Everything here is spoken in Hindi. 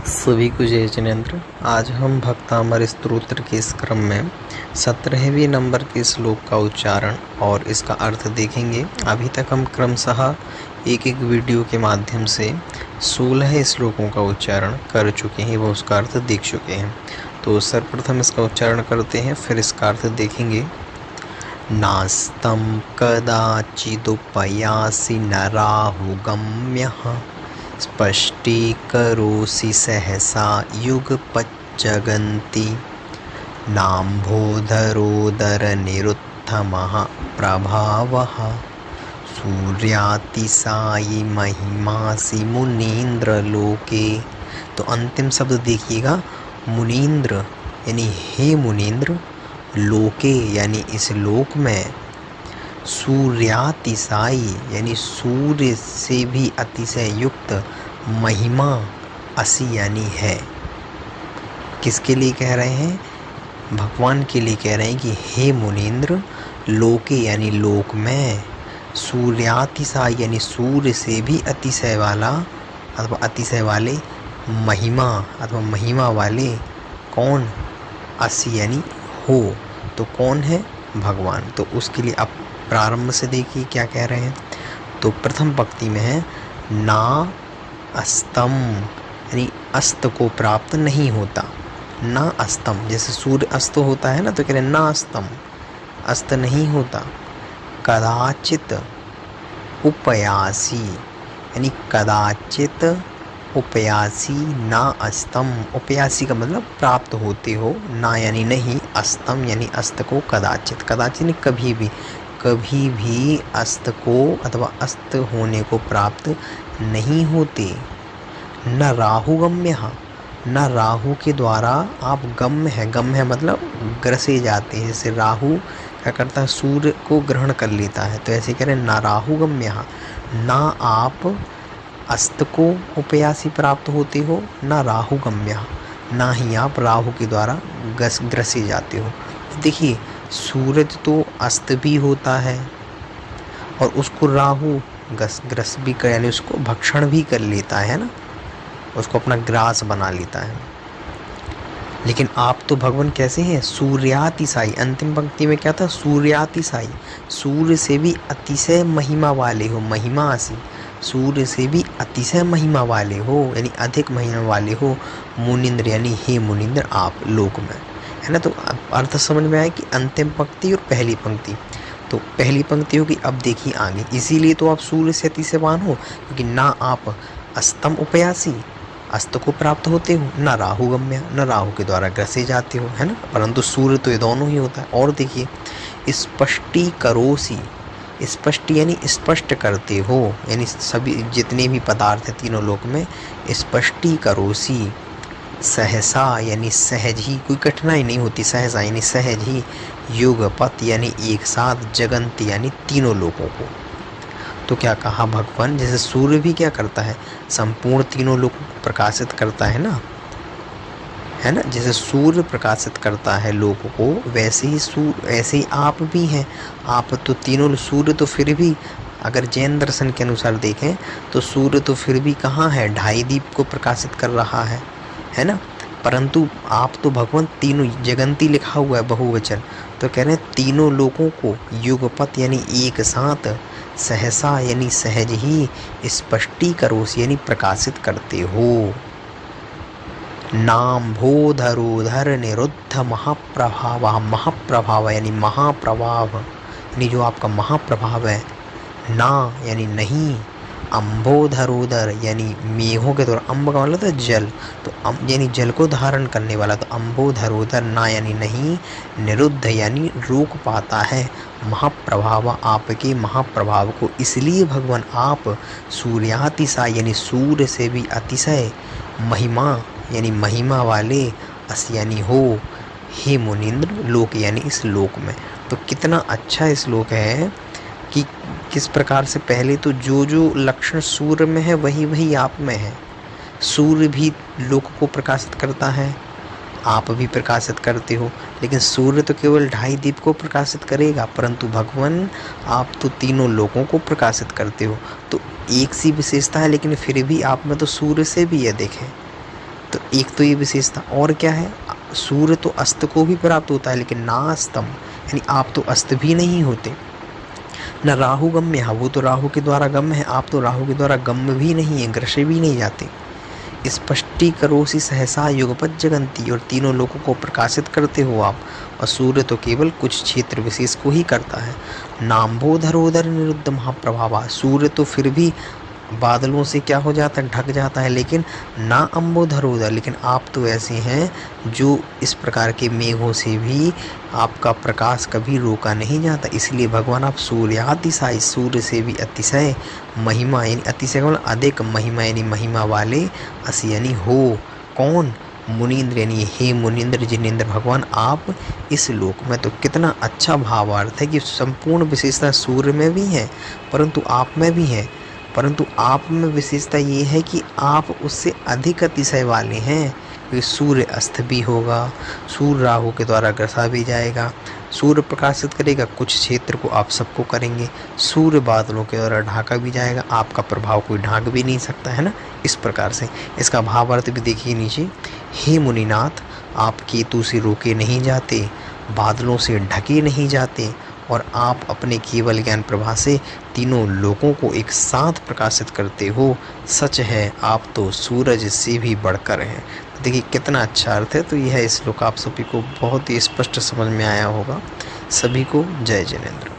सभी को जय जिनेंद्र। आज हम भक्तामर स्तोत्र के इस क्रम में 17वें नंबर के श्लोक का उच्चारण और इसका अर्थ देखेंगे। अभी तक हम क्रमशः एक एक वीडियो के माध्यम से 16 श्लोकों का उच्चारण कर चुके हैं व उसका अर्थ देख चुके हैं। तो सर्वप्रथम इसका उच्चारण करते हैं, फिर इसका अर्थ देखेंगे। नास्तं कदाचिदुपयासि नराहुगम्यः स्पष्टीकरोषि सहसा युगपज्जगन्ति नाम्भोधरोदरनिरुद्धमः प्रभावः सूर्यातिसायि महिमासि मुनीन्द्रलोके। तो अंतिम शब्द देखिएगा, मुनीन्द्र यानी हे मुनीन्द्र, लोके यानी इस लोक में, सूर्यातिसाई यानी सूर्य से भी अतिशय युक्त, महिमा असि यानी है। किसके लिए कह रहे हैं? भगवान के लिए कह रहे हैं कि हे मुनीन्द्र, लोके यानी लोक में, सूर्यातिसाई यानी सूर्य से भी अतिशय वाला अथवा अतिशय वाले, महिमा अथवा महिमा वाले कौन? असि यानी हो। तो कौन है? भगवान। तो उसके लिए अब प्रारंभ से देखिए क्या कह रहे हैं। तो प्रथम पंक्ति में है ना अस्तम यानी अस्त को प्राप्त नहीं होता। ना अस्तम, जैसे सूर्य अस्त होता है ना, तो कह रहे हैं ना अस्तम, अस्त नहीं होता। कदाचित उपयासी यानी कदाचित उपयासी ना अस्तम, उपयासी का मतलब प्राप्त होते हो, ना यानी नहीं, अस्तम यानी अस्त को, कदाचित, कदाचित यानी कभी भी, कभी भी अस्त को अथवा अस्त होने को प्राप्त नहीं होते। न राहु गम्य, न राहु के द्वारा आप गम्य है, गम्य है मतलब ग्रसे जाते हैं। जैसे राहु क्या करता है? सूर्य को ग्रहण कर लेता है। तो ऐसे कह रहे हैं न राहु गम्य, ना आप अस्त को उपयासी प्राप्त होते हो, न राहु गम्य, ना ही आप राहु के द्वारा ग्रसे जाते हो। देखिए, सूरज तो अस्त भी होता है और उसको राहु ग्रस भी कर, यानी उसको भक्षण भी कर लेता है ना, उसको अपना ग्रास बना लेता है। लेकिन आप तो भगवान कैसे हैं? सूर्यातिसाई। अंतिम पंक्ति में क्या था? सूर्यातिसाई, सूर्य से भी अतिशय महिमा वाले हो, महिमा असी, सूर्य से भी अतिशय महिमा वाले हो यानी अधिक महिमा वाले हो। मुनीन्द्र यानी हे मुनीन्द्र, आप लोक में, है ना। तो अर्थ समझ में आया कि अंतिम पंक्ति और पहली पंक्ति। तो पहली पंक्ति होगी, अब देखिए आगे। इसीलिए तो आप सूर्य से अतिशयवान हो, क्योंकि ना आप अस्तम उपयासी, अस्त को प्राप्त होते हो, न राहु गम्य, न राहु के द्वारा ग्रसे जाते हो, है ना। परंतु सूर्य तो ये दोनों ही होता है। और देखिए, स्पष्टीकरोषि, स्पष्ट यानी स्पष्ट करते हो, यानी सभी जितने भी पदार्थ हैं तीनों लोक में, स्पष्टीकरोषि, सहसा यानी सहज ही, कोई कठिनाई नहीं होती, सहसा यानी सहज ही, युगपत यानी एक साथ, जगंत यानी तीनों लोगों को। तो क्या कहा भगवान? जैसे सूर्य भी क्या करता है? संपूर्ण तीनों लोगों को प्रकाशित करता है ना, है ना। जैसे सूर्य प्रकाशित करता है लोगों को, वैसे ही ऐसे ही आप भी हैं। आप तो तीनों, सूर्य तो फिर भी अगर जैन दर्शन के अनुसार देखें तो सूर्य तो फिर भी कहाँ है? ढाई दीप को प्रकाशित कर रहा है ना। परंतु आप तो भगवान तीनों, जगंती लिखा हुआ है बहुवचन, तो कह रहे हैं तीनों लोगों को युगपत यानी एक साथ, सहसा यानी सहज ही, स्पष्टीकरोषि यानी प्रकाशित करते हो। नाम्भोधरोधर निरुद्ध महाप्रभाव, महाप्रभाव यानी महाप्रभाव, यानी जो आपका महाप्रभाव है। ना यानी नहीं, अम्भोधरोदर यानी मेघों के द्वारा, अम्ब का मतलब था जल, तो यानी जल को धारण करने वाला, तो अम्भोधरोदर, ना यानी नहीं, निरुद्ध यानी रोक पाता है, महाप्रभाव आपके महाप्रभाव को। इसलिए भगवान आप सूर्यातिसाई यानी सूर्य से भी अतिशय, महिमा यानी महिमा वाले, अस यानी हो, हे मुनीन्द्र, लोक यानी इस लोक में। तो कितना अच्छा श्लोक है कि किस प्रकार से पहले तो जो जो लक्षण सूर्य में है वही वही आप में है। सूर्य भी लोक को प्रकाशित करता है, आप भी प्रकाशित करते हो, लेकिन सूर्य तो केवल ढाई दीप को प्रकाशित करेगा, परंतु भगवान आप तो तीनों लोकों को प्रकाशित करते हो। तो एक सी विशेषता है, लेकिन फिर भी आप में तो सूर्य से भी है। देखें तो एक तो ये विशेषता, और क्या है, सूर्य तो अस्त को भी प्राप्त होता है लेकिन ना अस्तम, यानी आप तो अस्त भी नहीं होते। न राहु गम्य, वो तो राहु के द्वारा गम्य है, आप तो राहु के द्वारा गम्य भी नहीं है, ग्रसे भी नहीं जाते। स्पष्टीकरोषि सहसा युगपत जगंती, और तीनों लोगों को प्रकाशित करते हो आप, और सूर्य तो केवल कुछ क्षेत्र विशेष को ही करता है। नाम्भोधरोदर निरुद्ध महाप्रभावा, सूर्य तो फिर भी बादलों से क्या हो जाता है, ढक जाता है, लेकिन ना अम्बोधरोदर, लेकिन आप तो ऐसे हैं जो इस प्रकार के मेघों से भी आपका प्रकाश कभी रोका नहीं जाता। इसलिए भगवान आप सूर्यातिशायी, सूर्य से भी अतिशय महिमा, यानी अतिशय मतलब अधिक महिमा, यानी महिमा वाले असी, यानी हो कौन, मुनीन्द्र, यानी हे मुनीन्द्र जिनेन्द्र भगवान आप इस लोक में। तो कितना अच्छा भावार्थ है कि संपूर्ण विशेषता सूर्य में भी है परंतु आप में भी है, परंतु आप में विशेषता ये है कि आप उससे अधिक अतिशय वाले हैं, क्योंकि सूर्य अस्त भी होगा, सूर्य राहु के द्वारा ग्रसा भी जाएगा, सूर्य प्रकाशित करेगा कुछ क्षेत्र को, आप सबको करेंगे, सूर्य बादलों के द्वारा ढाका भी जाएगा, आपका प्रभाव कोई ढाक भी नहीं सकता है ना। इस प्रकार से इसका भावार्थ भी देखिए नीचे, हे मुनिनाथ आप केतु से रोके नहीं जाते, बादलों से ढके नहीं जाते, और आप अपने केवल ज्ञान प्रभा से तीनों लोगों को एक साथ प्रकाशित करते हो। सच है आप तो सूरज से भी बढ़कर हैं। तो देखिए कितना अच्छा अर्थ है। तो यह श्लोक आप सभी को बहुत ही स्पष्ट समझ में आया होगा। सभी को जय जिनेंद्र।